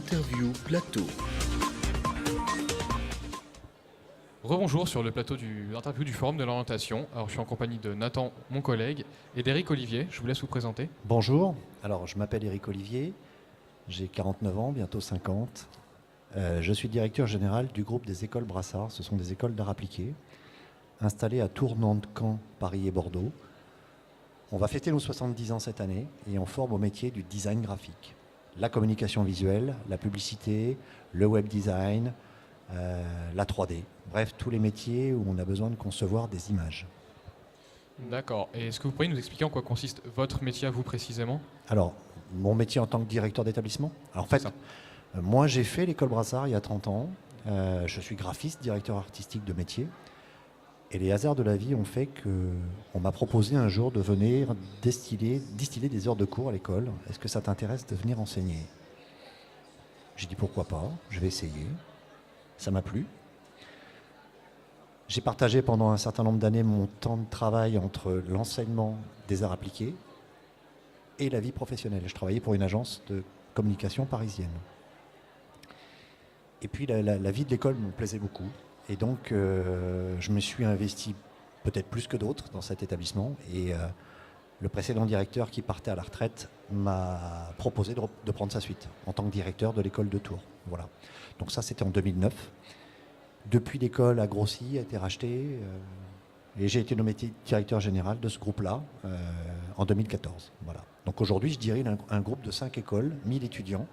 Interview plateau. Rebonjour sur le plateau d'interview du Forum de l'orientation. Alors, je suis en compagnie de Nathan, mon collègue, et d'Éric Olivier. Je vous laisse vous présenter. Bonjour, alors je m'appelle Éric Olivier, j'ai 49 ans, bientôt 50. Je suis directeur général du groupe des écoles Brassard. Ce sont des écoles d'art appliqué installées à Tours, Nantes, Caen, Paris et Bordeaux. On va fêter nos 70 ans cette année et on forme au métier du design graphique. La communication visuelle, la publicité, le web design, la 3D. Bref, tous les métiers où on a besoin de concevoir des images. D'accord. Et est-ce que vous pourriez nous expliquer en quoi consiste votre métier à vous précisément? Alors, mon métier en tant que directeur d'établissement. Alors, en fait, moi j'ai fait l'école Brassard il y a 30 ans. Je suis graphiste, directeur artistique de métier. Et les hasards de la vie ont fait qu'on m'a proposé un jour de venir distiller des heures de cours à l'école. Est-ce que ça t'intéresse de venir enseigner? J'ai dit pourquoi pas, je vais essayer. Ça m'a plu. J'ai partagé pendant un certain nombre d'années mon temps de travail entre l'enseignement des arts appliqués et la vie professionnelle. Je travaillais pour une agence de communication parisienne. Et puis la vie de l'école me plaisait beaucoup. Et donc je me suis investi peut-être plus que d'autres dans cet établissement. Et le précédent directeur qui partait à la retraite m'a proposé de prendre sa suite en tant que directeur de l'école de Tours. Voilà. Donc ça, c'était en 2009. Depuis, l'école a grossi, a été rachetée. Et j'ai été nommé directeur général de ce groupe-là en 2014. Voilà. Donc aujourd'hui, je dirige un groupe de 5 écoles, 1000 étudiants.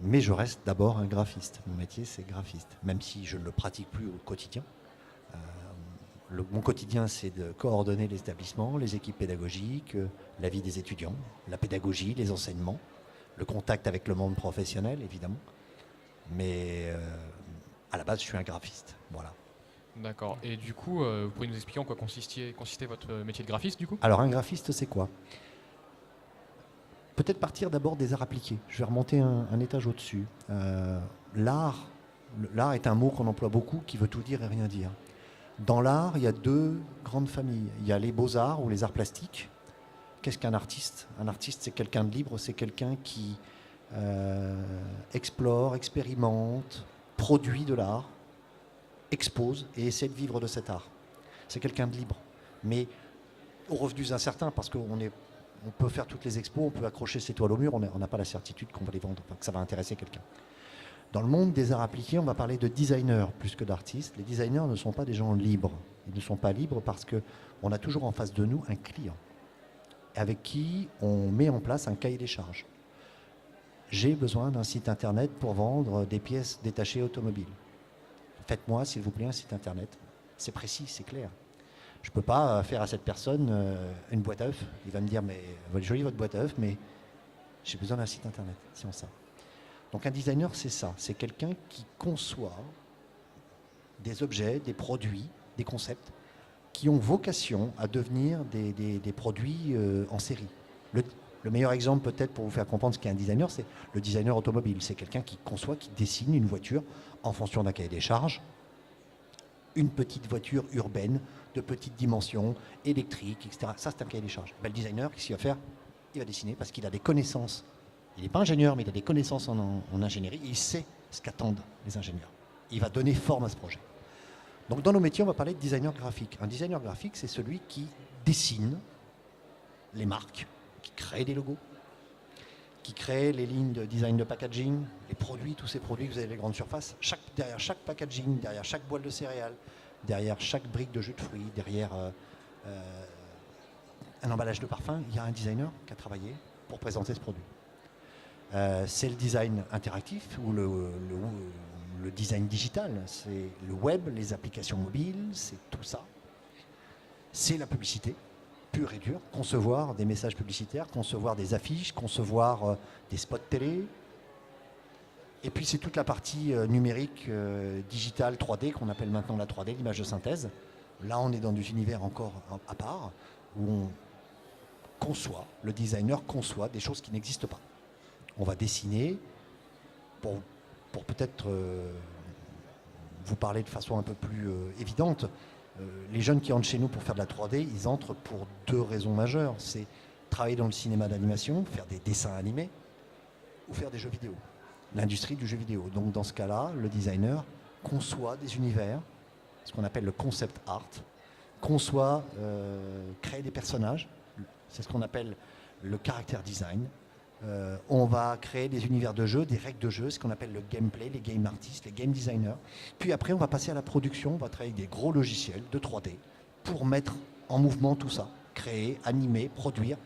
Mais je reste d'abord un graphiste. Mon métier, c'est graphiste, même si je ne le pratique plus au quotidien. Mon quotidien, c'est de coordonner les établissements, les équipes pédagogiques, la vie des étudiants, la pédagogie, les enseignements, le contact avec le monde professionnel, évidemment. Mais à la base, je suis un graphiste. Voilà. D'accord. Et du coup, vous pourriez nous expliquer en quoi consistait votre métier de graphiste, du coup? Alors, un graphiste, c'est quoi? Peut-être partir d'abord des arts appliqués. Je vais remonter un étage au-dessus. L'art est un mot qu'on emploie beaucoup, qui veut tout dire et rien dire. Dans l'art, il y a deux grandes familles. Il y a les beaux-arts ou les arts plastiques. Qu'est-ce qu'un artiste? Un artiste, c'est quelqu'un de libre, c'est quelqu'un qui explore, expérimente, produit de l'art, expose et essaie de vivre de cet art. C'est quelqu'un de libre, mais aux revenus incertains, parce qu'on peut faire toutes les expos, on peut accrocher ses toiles au mur, on n'a pas la certitude qu'on va les vendre, enfin, que ça va intéresser quelqu'un. Dans le monde des arts appliqués, on va parler de designers plus que d'artistes. Les designers ne sont pas des gens libres. Ils ne sont pas libres parce qu'on a toujours en face de nous un client avec qui on met en place un cahier des charges. J'ai besoin d'un site internet pour vendre des pièces détachées automobiles. Faites-moi, s'il vous plaît, un site internet. C'est précis, c'est clair. Je ne peux pas faire à cette personne une boîte à œufs. Il va me dire, mais jolie votre boîte à œufs, mais j'ai besoin d'un site internet. C'est ça. Donc un designer, c'est ça. C'est quelqu'un qui conçoit des objets, des produits, des concepts qui ont vocation à devenir des produits en série. Le meilleur exemple peut-être pour vous faire comprendre ce qu'est un designer, c'est le designer automobile. C'est quelqu'un qui conçoit, qui dessine une voiture en fonction d'un cahier des charges, une petite voiture urbaine de petite dimension, électrique, etc. Ça, c'est un cahier des charges. Le designer, qu'est-ce qu'il va faire? Il va dessiner parce qu'il a des connaissances. Il n'est pas ingénieur, mais il a des connaissances en ingénierie. Il sait ce qu'attendent les ingénieurs. Il va donner forme à ce projet. Donc dans nos métiers, on va parler de designer graphique. Un designer graphique, c'est celui qui dessine les marques, qui crée des logos, qui crée les lignes de design de packaging, les produits, tous ces produits que vous avez dans les grandes surfaces. Derrière chaque packaging, derrière chaque boîte de céréales, derrière chaque brique de jus de fruits, derrière un emballage de parfum, il y a un designer qui a travaillé pour présenter ce produit. C'est le design interactif ou le design digital, c'est le web, les applications mobiles, c'est tout ça. C'est la publicité, pure et dure, concevoir des messages publicitaires, concevoir des affiches, concevoir des spots télé. Et puis c'est toute la partie numérique, digitale, 3D, qu'on appelle maintenant la 3D, l'image de synthèse. Là, on est dans des univers encore à part, où on conçoit, le designer conçoit des choses qui n'existent pas. On va dessiner, pour peut-être vous parler de façon un peu plus évidente, les jeunes qui entrent chez nous pour faire de la 3D, ils entrent pour deux raisons majeures. C'est travailler dans le cinéma d'animation, faire des dessins animés, ou faire des jeux vidéo. L'industrie du jeu vidéo. Donc dans ce cas-là, le designer conçoit des univers, ce qu'on appelle le concept art, conçoit, crée des personnages, c'est ce qu'on appelle le character design. On va créer des univers de jeu, des règles de jeu, ce qu'on appelle le gameplay, les game artists, les game designers. Puis après, on va passer à la production, on va travailler avec des gros logiciels de 3D pour mettre en mouvement tout ça, créer, animer, produire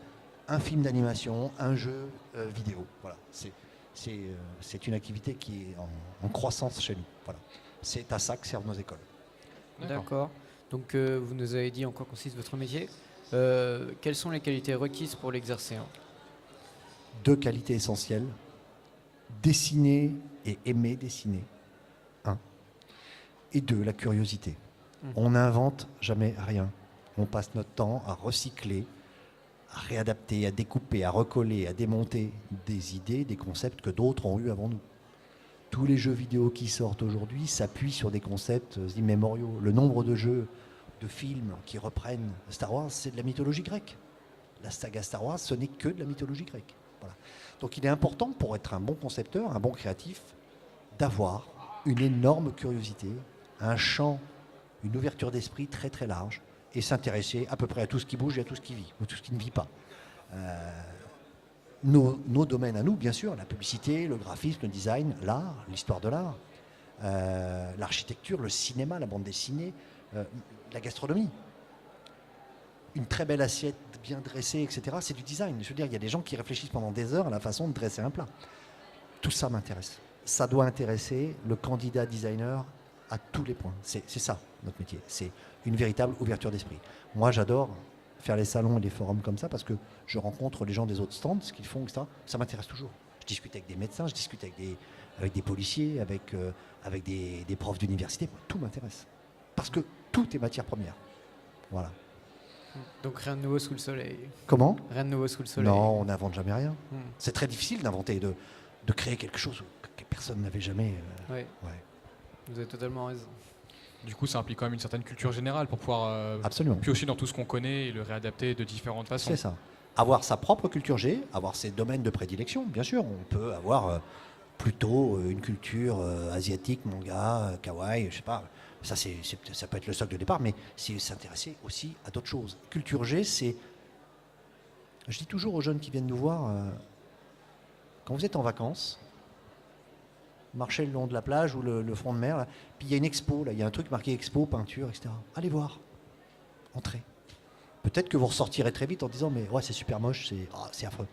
un film d'animation, un jeu vidéo. Voilà, c'est une activité qui est en croissance chez nous. Voilà. C'est à ça que servent nos écoles. D'accord. Donc vous nous avez dit en quoi consiste votre métier. Quelles sont les qualités requises pour l'exercer? 2 qualités essentielles. Dessiner et aimer dessiner. 1. Et 2, la curiosité. On n'invente jamais rien. On passe notre temps à recycler, à réadapter, à découper, à recoller, à démonter des idées, des concepts que d'autres ont eus avant nous. Tous les jeux vidéo qui sortent aujourd'hui s'appuient sur des concepts immémoriaux. Le nombre de jeux, de films qui reprennent Star Wars, c'est de la mythologie grecque. La saga Star Wars, ce n'est que de la mythologie grecque. Voilà. Donc il est important, pour être un bon concepteur, un bon créatif, d'avoir une énorme curiosité, un champ, une ouverture d'esprit très très large, et s'intéresser à peu près à tout ce qui bouge et à tout ce qui vit, ou tout ce qui ne vit pas. Nos domaines à nous, bien sûr, la publicité, le graphisme, le design, l'art, l'histoire de l'art, l'architecture, le cinéma, la bande dessinée, la gastronomie. Une très belle assiette bien dressée, etc., c'est du design. Je veux dire, il y a des gens qui réfléchissent pendant des heures à la façon de dresser un plat. Tout ça m'intéresse. Ça doit intéresser le candidat designer à tous les points. C'est ça, notre métier. C'est une véritable ouverture d'esprit. Moi, j'adore faire les salons et les forums comme ça parce que je rencontre les gens des autres stands, ce qu'ils font, etc. Ça m'intéresse toujours. Je discute avec des médecins, je discute avec des policiers, avec des profs d'université. Tout m'intéresse. Parce que tout est matière première. Voilà. Donc rien de nouveau sous le soleil. Comment ? Rien de nouveau sous le soleil. Non, on n'invente jamais rien. C'est très difficile d'inventer, de créer quelque chose que personne n'avait jamais. Oui. Ouais. Vous avez totalement raison. Du coup, ça implique quand même une certaine culture générale pour pouvoir Absolument. piocher dans tout ce qu'on connaît et le réadapter de différentes façons. C'est ça. Avoir sa propre culture G, avoir ses domaines de prédilection, bien sûr. On peut avoir plutôt une culture asiatique, manga, kawaii, je sais pas. Ça, ça peut être le socle de départ, mais c'est s'intéresser aussi à d'autres choses. Culture G, c'est... Je dis toujours aux jeunes qui viennent nous voir, quand vous êtes en vacances, marchez le long de la plage ou le front de mer, là, puis il y a une expo, là, il y a un truc marqué expo, peinture, etc. Allez voir, entrez. Peut-être que vous ressortirez très vite en disant mais ouais, c'est super moche, c'est affreux.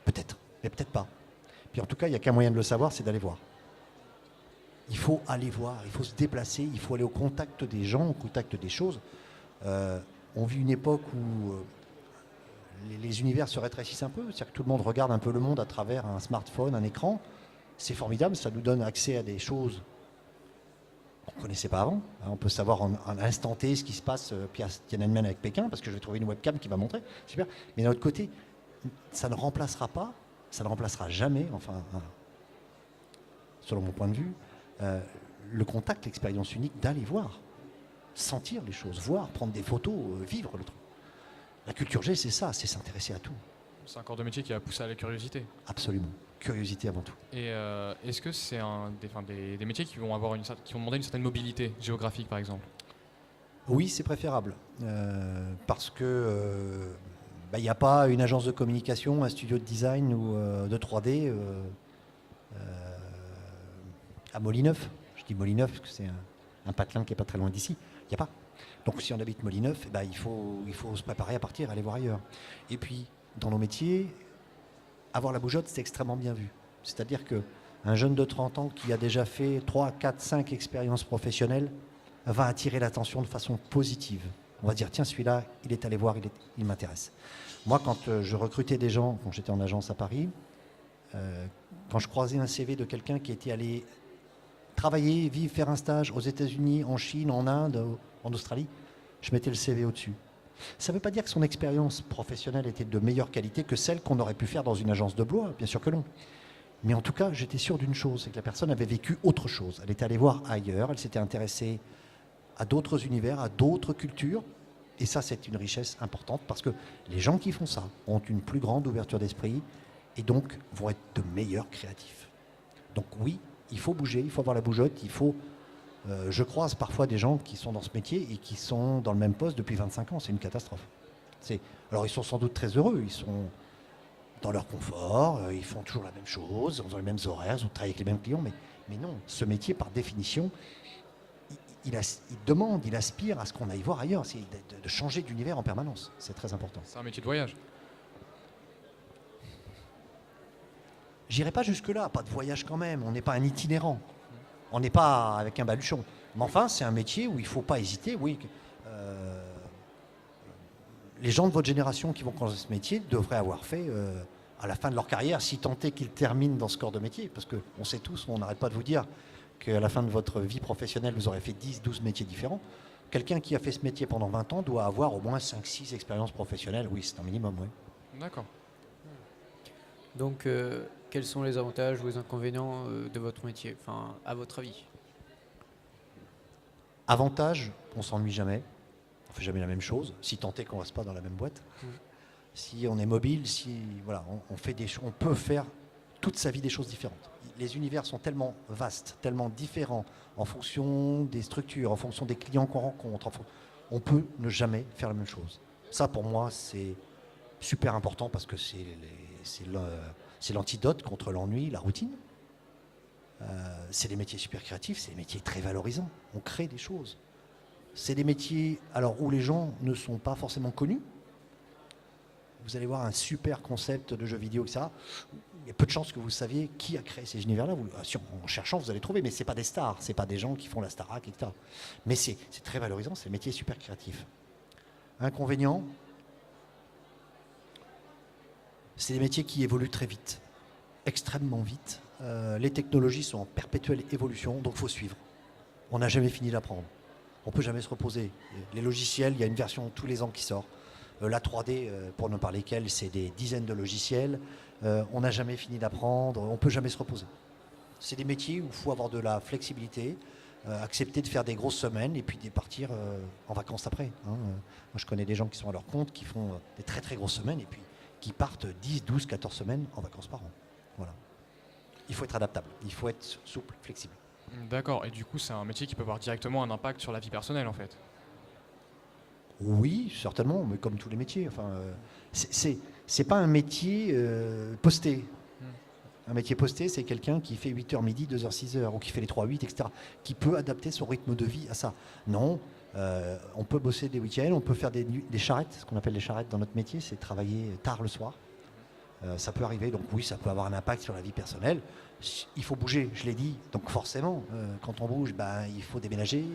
Peut-être, mais peut-être pas. Puis en tout cas, il n'y a qu'un moyen de le savoir, c'est d'aller voir. Il faut aller voir, il faut se déplacer, il faut aller au contact des gens, au contact des choses. On vit une époque où les univers se rétrécissent un peu, c'est-à-dire que tout le monde regarde un peu le monde à travers un smartphone, un écran. C'est formidable, ça nous donne accès à des choses qu'on ne connaissait pas avant. On peut savoir en instant T ce qui se passe à Tiananmen avec Pékin, parce que je vais trouver une webcam qui va montrer. Super. Mais d'un autre côté, ça ne remplacera pas, ça ne remplacera jamais, enfin, selon mon point de vue, le contact, l'expérience unique d'aller voir, sentir les choses, voir, prendre des photos, vivre le truc. La culture G, c'est ça, c'est s'intéresser à tout. C'est un corps de métier qui a poussé à la curiosité. Absolument. Curiosité avant tout. Et est-ce que c'est des métiers qui vont demander une certaine mobilité géographique, par exemple? Oui, c'est préférable. Parce que il n'y a pas une agence de communication, un studio de design ou de 3D à Molyneuf. Je dis Molyneuf parce que c'est un patelin qui n'est pas très loin d'ici. Il n'y a pas. Donc si on habite Molyneuf, il faut se préparer à partir, aller voir ailleurs. Et puis, dans nos métiers, avoir la bougeotte, c'est extrêmement bien vu. C'est-à-dire qu'un jeune de 30 ans qui a déjà fait 3, 4, 5 expériences professionnelles va attirer l'attention de façon positive. On va dire, tiens, celui-là, il est allé voir, il m'intéresse. Moi, quand je recrutais des gens, quand j'étais en agence à Paris, quand je croisais un CV de quelqu'un qui était allé travailler, vivre, faire un stage aux États-Unis, en Chine, en Inde, en Australie, je mettais le CV au-dessus. Ça ne veut pas dire que son expérience professionnelle était de meilleure qualité que celle qu'on aurait pu faire dans une agence de Blois, bien sûr que non. Mais en tout cas, j'étais sûr d'une chose, c'est que la personne avait vécu autre chose. Elle était allée voir ailleurs, elle s'était intéressée à d'autres univers, à d'autres cultures. Et ça, c'est une richesse importante parce que les gens qui font ça ont une plus grande ouverture d'esprit et donc vont être de meilleurs créatifs. Donc oui, il faut bouger, il faut avoir la bougeotte, il faut... je croise parfois des gens qui sont dans ce métier et qui sont dans le même poste depuis 25 ans, c'est une catastrophe. Alors ils sont sans doute très heureux, ils sont dans leur confort, ils font toujours la même chose, ils ont les mêmes horaires, ils travaillent avec les mêmes clients, mais non, ce métier par définition, il demande, il aspire à ce qu'on aille voir ailleurs, c'est de changer d'univers en permanence, c'est très important. C'est un métier de voyage. J'irai pas jusque-là, pas de voyage quand même, on n'est pas un itinérant, on n'est pas avec un baluchon. Mais enfin, c'est un métier où il ne faut pas hésiter, oui. Les gens de votre génération qui vont commencer ce métier devraient avoir fait, à la fin de leur carrière, si tant est qu'ils terminent dans ce corps de métier, parce qu'on sait tous, on n'arrête pas de vous dire qu'à la fin de votre vie professionnelle, vous aurez fait 10, 12 métiers différents. Quelqu'un qui a fait ce métier pendant 20 ans doit avoir au moins 5, 6 expériences professionnelles, oui, c'est un minimum, oui. D'accord. Donc, quels sont les avantages ou les inconvénients de votre métier, enfin, à votre avis? Avantage, on s'ennuie jamais. On fait jamais la même chose, si tant est qu'on ne reste pas dans la même boîte. Si on est mobile, si voilà, on peut faire toute sa vie des choses différentes. Les univers sont tellement vastes, tellement différents en fonction des structures, en fonction des clients qu'on rencontre. On peut ne faire la même chose. Ça, pour moi, c'est super important parce que c'est l'antidote contre l'ennui, la routine. C'est des métiers super créatifs, c'est des métiers très valorisants. On crée des choses. C'est des métiers où les gens ne sont pas forcément connus. Vous allez voir un super concept de jeu vidéo, etc. Il y a peu de chances que vous saviez qui a créé ces univers-là. En cherchant, vous allez trouver, mais ce n'est pas des stars, ce n'est pas des gens qui font la Starac, etc. Mais c'est très valorisant, c'est des métiers super créatifs. Inconvénient, c'est des métiers qui évoluent très vite, extrêmement vite. Les technologies sont en perpétuelle évolution, donc il faut suivre. On n'a jamais fini d'apprendre. On ne peut jamais se reposer. Les logiciels, il y a une version tous les ans qui sort. La 3D, pour ne parler qu'elle, c'est des dizaines de logiciels. On n'a jamais fini d'apprendre, on ne peut jamais se reposer. C'est des métiers où il faut avoir de la flexibilité, accepter de faire des grosses semaines et puis de partir en vacances après. Moi, je connais des gens qui sont à leur compte, qui font des très très grosses semaines et puis qui partent 10, 12, 14 semaines en vacances par an. Voilà. Il faut être adaptable, il faut être souple, flexible. D'accord, et du coup c'est un métier qui peut avoir directement un impact sur la vie personnelle en fait. Oui, certainement, mais comme tous les métiers. Enfin, c'est pas un métier posté. Un métier posté, c'est quelqu'un qui fait 8h midi, 2h 6h, ou qui fait les 3-8, etc., qui peut adapter son rythme de vie à ça. Non, on peut bosser des week-ends, on peut faire des charrettes. Ce qu'on appelle les charrettes dans notre métier, c'est travailler tard le soir. Ça peut arriver, donc oui, ça peut avoir un impact sur la vie personnelle. Il faut bouger, je l'ai dit, donc forcément, quand on bouge, il faut déménager,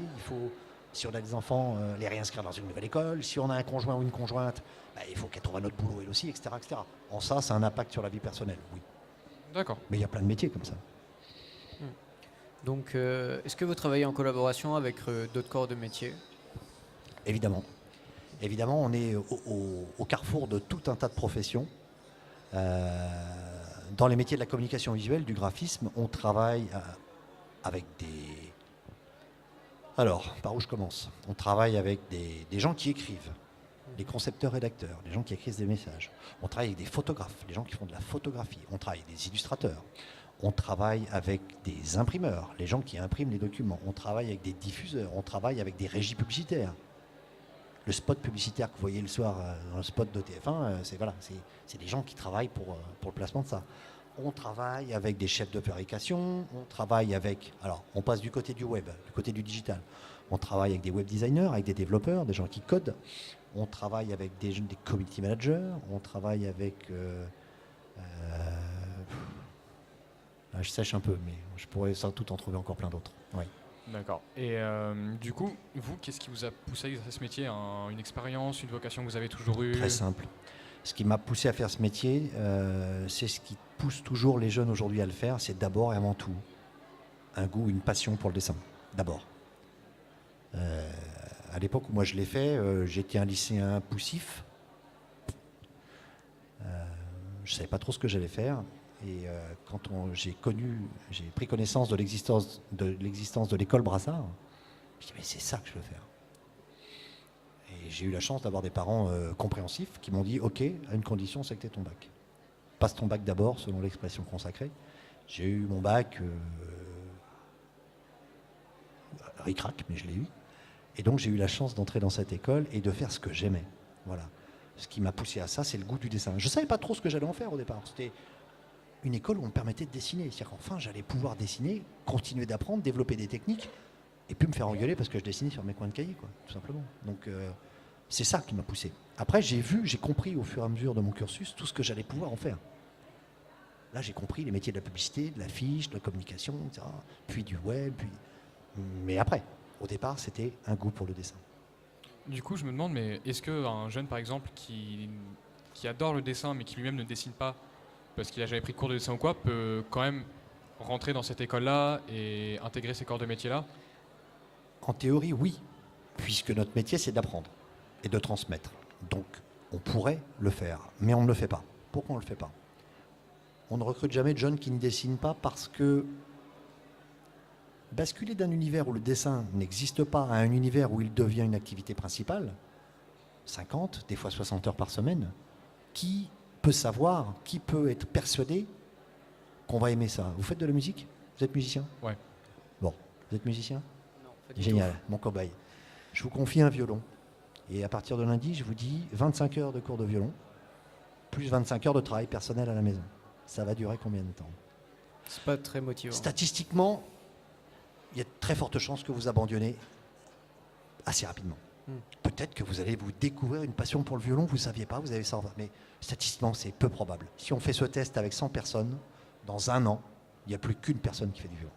si on a des enfants, les réinscrire dans une nouvelle école, si on a un conjoint ou une conjointe, il faut qu'elle trouve un autre boulot elle aussi, etc., etc. En ça a un impact sur la vie personnelle, oui. D'accord. Mais il y a plein de métiers comme ça. Donc, est-ce que vous travaillez en collaboration avec d'autres corps de métier? Évidemment. Évidemment, on est au carrefour de tout un tas de professions. Dans les métiers de la communication visuelle, du graphisme, on travaille avec des... Alors, par où je commence? On travaille avec des gens qui écrivent, des concepteurs-rédacteurs, des gens qui écrivent des messages. On travaille avec des photographes, des gens qui font de la photographie. On travaille avec des illustrateurs. On travaille avec des imprimeurs, les gens qui impriment les documents. On travaille avec des diffuseurs. On travaille avec des régies publicitaires. Le spot publicitaire que vous voyez le soir dans le spot de TF1, c'est des gens qui travaillent pour le placement de ça. On travaille avec des chefs de fabrication, on travaille avec... Alors, on passe du côté du web, du côté du digital. On travaille avec des web designers, avec des développeurs, des gens qui codent. On travaille avec des community managers. On travaille avec... je sèche un peu, mais je pourrais sans doute en trouver encore plein d'autres. Oui. D'accord. Et du coup, vous, qu'est-ce qui vous a poussé à exercer ce métier? Une expérience, une vocation que vous avez toujours eue? Très simple. Ce qui m'a poussé à faire ce métier, c'est ce qui pousse toujours les jeunes aujourd'hui à le faire, c'est d'abord et avant tout un goût, une passion pour le dessin. D'abord. À l'époque où moi je l'ai fait, j'étais un lycéen poussif. Je ne savais pas trop ce que j'allais faire. Et quand j'ai pris connaissance de l'existence de l'école Brassard, je me suis dit, mais c'est ça que je veux faire. Et j'ai eu la chance d'avoir des parents compréhensifs qui m'ont dit, ok, à une condition, c'est que tu aies ton bac. passe ton bac d'abord, selon l'expression consacrée. J'ai eu mon bac ric-rac, mais je l'ai eu. Et donc j'ai eu la chance d'entrer dans cette école et de faire ce que j'aimais. Voilà. Ce qui m'a poussé à ça, c'est le goût du dessin. Je ne savais pas trop ce que j'allais en faire au départ. C'était une école où on me permettait de dessiner. C'est-à-dire qu'enfin, j'allais pouvoir dessiner, continuer d'apprendre, développer des techniques, et puis me faire engueuler parce que je dessinais sur mes coins de cahier, quoi, tout simplement. Donc c'est ça qui m'a poussé. Après, j'ai compris au fur et à mesure de mon cursus tout ce que j'allais pouvoir en faire. Là, j'ai compris les métiers de la publicité, de l'affiche, de la communication, etc. Puis du web, Mais après, au départ, c'était un goût pour le dessin. Du coup, je me demande, mais est-ce qu'un jeune, par exemple, qui adore le dessin, mais qui lui-même ne dessine pas, parce qu'il n'a jamais pris de cours de dessin ou quoi, peut quand même rentrer dans cette école-là et intégrer ces corps de métier-là? En théorie, oui, puisque notre métier, c'est d'apprendre et de transmettre. Donc, on pourrait le faire, mais on ne le fait pas. Pourquoi on ne le fait pas? On ne recrute jamais de jeunes qui ne dessinent pas parce que basculer d'un univers où le dessin n'existe pas à un univers où il devient une activité principale, 50, des fois 60 heures par semaine, qui peut savoir, qui peut être persuadé qu'on va aimer ça? Vous faites de la musique? Vous êtes musicien? Ouais. Bon, vous êtes musicien? Non, pas du Génial, mon cobaye. Je vous confie un violon. Et à partir de lundi, je vous dis 25 heures de cours de violon, plus 25 heures de travail personnel à la maison. Ça va durer combien de temps? C'est pas très motivant. Statistiquement, il y a de très fortes chances que vous abandonnez assez rapidement. Peut-être que vous allez vous découvrir une passion pour le violon, vous ne saviez pas, vous avez ça. Mais statistiquement, c'est peu probable. Si on fait ce test avec 100 personnes, dans un an, il n'y a plus qu'une personne qui fait du violon.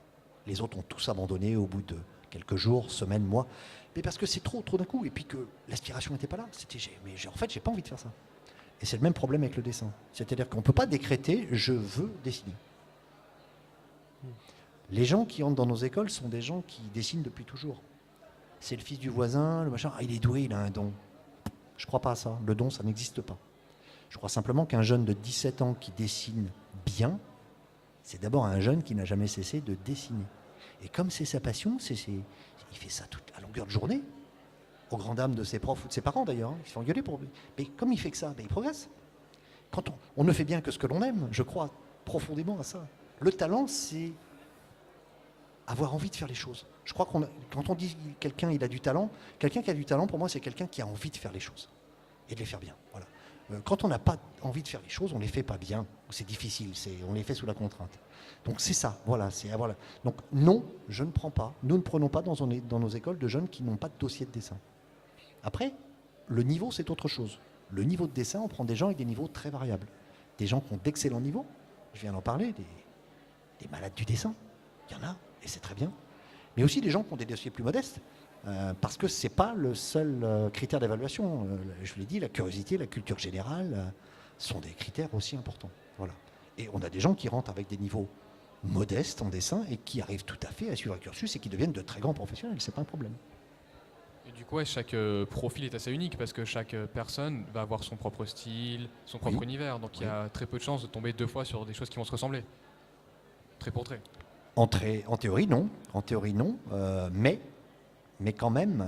Les autres ont tous abandonné au bout de quelques jours, semaines, mois. Mais parce que c'est trop d'un coup. Et puis que l'aspiration n'était pas là. En fait, j'ai pas envie de faire ça. Et c'est le même problème avec le dessin. C'est-à-dire qu'on ne peut pas décréter « je veux dessiner ». Les gens qui entrent dans nos écoles sont des gens qui dessinent depuis toujours. C'est le fils du voisin, le machin, il est doué, il a un don. Je ne crois pas à ça. Le don, ça n'existe pas. Je crois simplement qu'un jeune de 17 ans qui dessine bien, c'est d'abord un jeune qui n'a jamais cessé de dessiner. Et comme c'est sa passion, il fait ça à longueur de journée, aux grandes dames de ses profs ou de ses parents d'ailleurs. Ils se font engueuler pour lui. Mais comme il fait que ça, il progresse. Quand on ne fait bien que ce que l'on aime, je crois profondément à ça. Le talent, c'est avoir envie de faire les choses. Je crois quand on dit quelqu'un il a du talent, quelqu'un qui a du talent, pour moi, c'est quelqu'un qui a envie de faire les choses et de les faire bien. Voilà. Quand on n'a pas envie de faire les choses, on ne les fait pas bien. C'est difficile, on les fait sous la contrainte. Donc c'est ça, voilà. Donc non, je ne prends pas, nous ne prenons pas dans nos écoles de jeunes qui n'ont pas de dossier de dessin. Après, le niveau, c'est autre chose. Le niveau de dessin, on prend des gens avec des niveaux très variables. Des gens qui ont d'excellents niveaux, je viens d'en parler, des malades du dessin, il y en a, et c'est très bien. Mais aussi des gens qui ont des dossiers plus modestes, parce que ce n'est pas le seul critère d'évaluation. Je l'ai dit, la curiosité, la culture générale sont des critères aussi importants. Voilà. Et on a des gens qui rentrent avec des niveaux modestes en dessin et qui arrivent tout à fait à suivre un cursus et qui deviennent de très grands professionnels. Ce n'est pas un problème. Et du coup, chaque profil est assez unique parce que chaque personne va avoir son propre style, son propre univers. Donc il y a très peu de chances de tomber deux fois sur des choses qui vont se ressembler. Trait pour trait. En théorie, non. Mais quand même,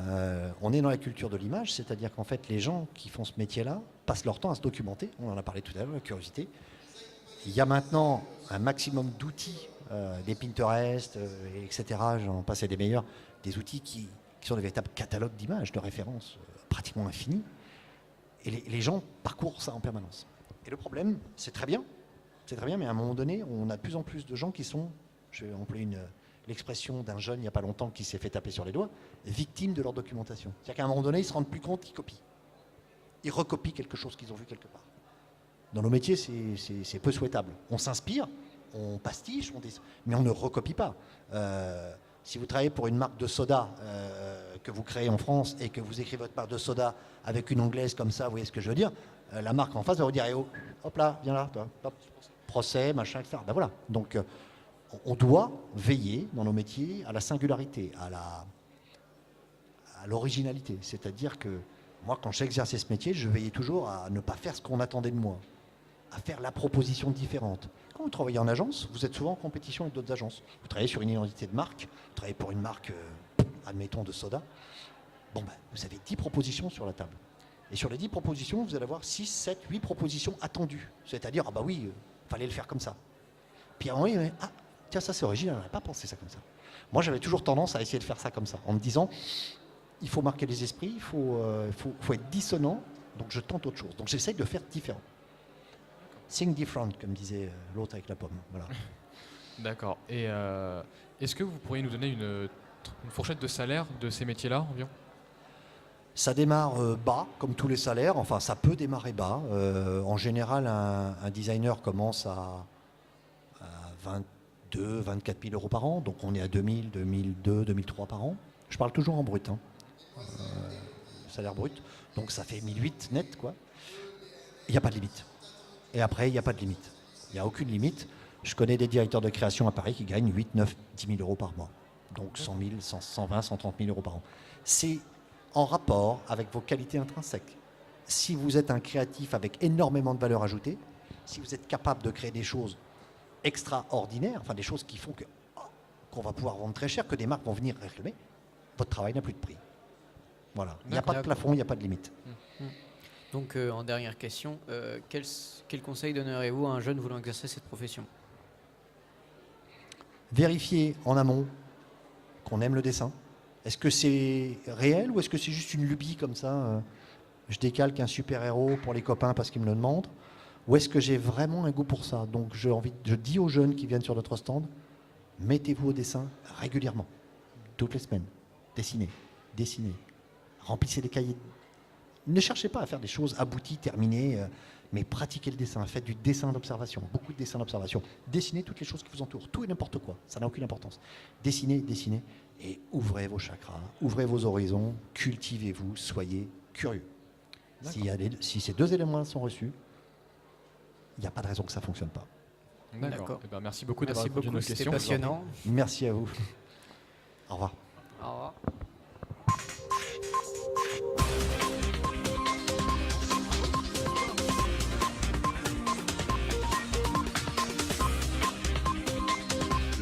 on est dans la culture de l'image, c'est-à-dire qu'en fait, les gens qui font ce métier-là passent leur temps à se documenter. On en a parlé tout à l'heure, la curiosité. Il y a maintenant un maximum d'outils, des Pinterest, etc. J'en passe des meilleurs, des outils qui sont des véritables catalogues d'images, de références pratiquement infinis. Et les gens parcourent ça en permanence. Et le problème, c'est très bien, mais à un moment donné, on a de plus en plus de gens qui sont, je vais employer l'expression d'un jeune il n'y a pas longtemps qui s'est fait taper sur les doigts, victimes de leur documentation. C'est-à-dire qu'à un moment donné, ils ne se rendent plus compte qu'ils copient. Ils recopient quelque chose qu'ils ont vu quelque part. Dans nos métiers, c'est peu souhaitable. On s'inspire, on pastiche, mais on ne recopie pas. Si vous travaillez pour une marque de soda que vous créez en France et que vous écrivez votre marque de soda avec une anglaise comme ça, vous voyez ce que je veux dire, la marque en face va vous dire oh, hop là, viens là, toi, hop, procès, machin, etc. Ben voilà. Donc, on doit veiller dans nos métiers à la singularité, à l'originalité. C'est-à-dire que moi, quand j'exerçais ce métier, je veillais toujours à ne pas faire ce qu'on attendait de moi, à faire la proposition différente. Quand vous travaillez en agence, vous êtes souvent en compétition avec d'autres agences. Vous travaillez sur une identité de marque, vous travaillez pour une marque, admettons, de soda. Bon, ben, vous avez 10 propositions sur la table. Et sur les 10 propositions, vous allez avoir 6, 7, 8 propositions attendues. C'est-à-dire, ah bah oui, fallait le faire comme ça. Puis à un moment, il y avait, ah, tiens, ça c'est original, on n'avait pas pensé ça comme ça. Moi, j'avais toujours tendance à essayer de faire ça comme ça, en me disant, il faut marquer les esprits, il faut être dissonant, donc je tente autre chose. Donc j'essaye de faire différent. Think different, comme disait l'autre avec la pomme. Voilà. D'accord. Et est-ce que vous pourriez nous donner une fourchette de salaire de ces métiers-là environ? Ça démarre bas, comme tous les salaires. Enfin, ça peut démarrer bas. En général, un designer commence à 22 24 000 euros par an. Donc on est à 2000, 2002, 2003 par an. Je parle toujours en brut. Salaire brut. Donc ça fait 1008 net, quoi. Il n'y a pas de limite. Et après, il n'y a pas de limite. Il n'y a aucune limite. Je connais des directeurs de création à Paris qui gagnent 8, 9, 10 000 euros par mois. Donc 100 000, 120, 130 000 euros par an. C'est en rapport avec vos qualités intrinsèques. Si vous êtes un créatif avec énormément de valeur ajoutée, si vous êtes capable de créer des choses extraordinaires, enfin des choses qui font qu'on va pouvoir vendre très cher, que des marques vont venir réclamer, votre travail n'a plus de prix. Voilà. Il n'y a pas de plafond, il n'y a pas de limite. Donc, en dernière question, quel conseil donneriez-vous à un jeune voulant exercer cette profession? Vérifier en amont qu'on aime le dessin. Est-ce que c'est réel ou est-ce que c'est juste une lubie comme ça je décalque un super-héros pour les copains parce qu'ils me le demandent? Ou est-ce que j'ai vraiment un goût pour ça? Donc je dis aux jeunes qui viennent sur notre stand, mettez-vous au dessin régulièrement, toutes les semaines. Dessinez, dessinez. Remplissez les cahiers. Ne cherchez pas à faire des choses abouties, terminées, mais pratiquez le dessin. Faites du dessin d'observation, beaucoup de dessins d'observation. Dessinez toutes les choses qui vous entourent, tout et n'importe quoi. Ça n'a aucune importance. Dessinez, dessinez, et ouvrez vos chakras, ouvrez vos horizons, cultivez-vous, soyez curieux. Si ces deux éléments sont reçus, il n'y a pas de raison que ça ne fonctionne pas. D'accord. Eh ben, merci beaucoup d'avoir Merci répondu à nos beaucoup, c'était questions. passionnant. Merci à vous. Au revoir. Au revoir.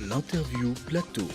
L'interview plateau.